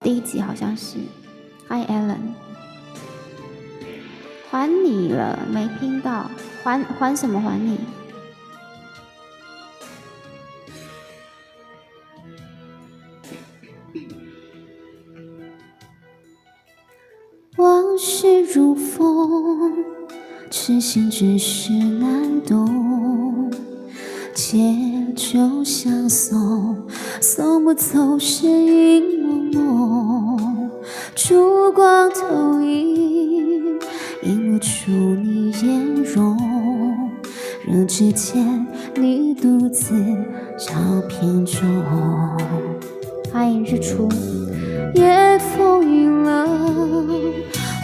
第一集好像是。Hi Alan， 还你了，没听到，还什么还你？往事如风，痴心只是难懂。借酒相送，送不走是影朦胧。烛光投影，映不出你颜容。让指尖你独自照片中。欢迎日出。夜风阴冷，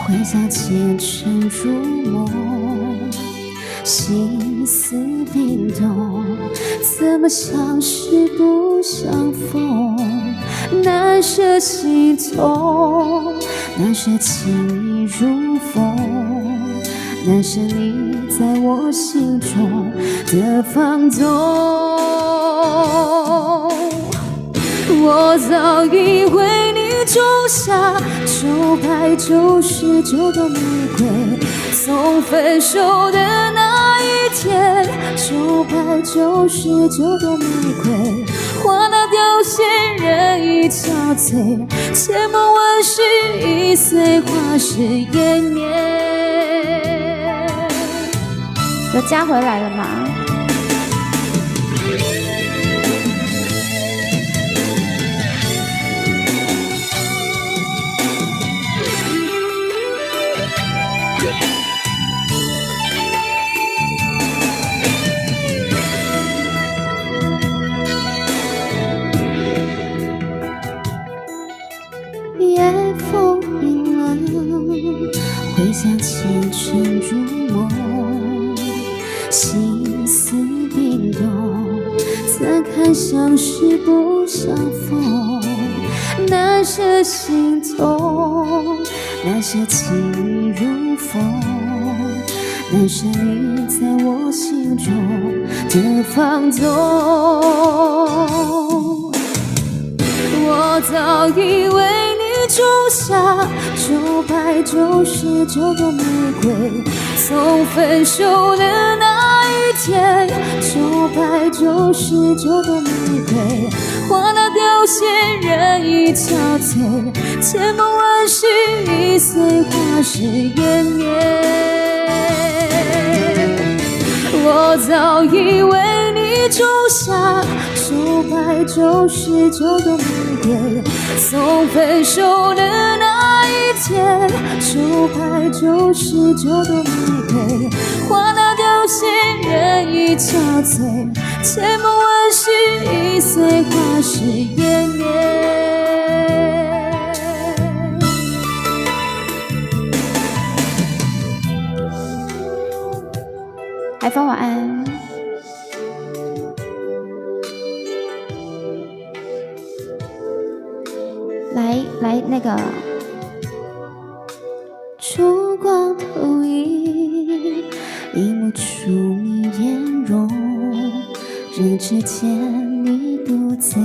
回想前尘如梦，心思冰冻，怎么相识不相逢？难舍心痛，难舍情意如风，难舍你在我心中的放纵。我早以为你种下999朵玫瑰，从分手的那一天，999朵玫瑰，花到凋谢，人已憔悴，千梦万世已碎，花事湮灭。有加回来了吗？夜风阴冷，回想前尘如梦，心思冰冻，怎堪相识不相逢？难舍心痛，难舍情意如风，难舍你在我心中的放纵。我早以为你种下999朵玫瑰，从分手的那一天，999朵玫瑰，花到凋谢，人已憔悴，千梦万世已碎，花事湮灭。我早以为你种下999朵玫瑰，从分手的那一天，999朵玫瑰，花到凋谢，人已憔悴，千梦万世已碎，花事湮灭。海风晚安。来那个烛光投影，映不出你颜容，让指尖你独自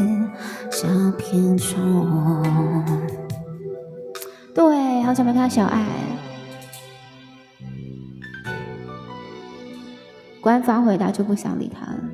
照片中。对，好久没看到小爱。官方回答就不想理他了。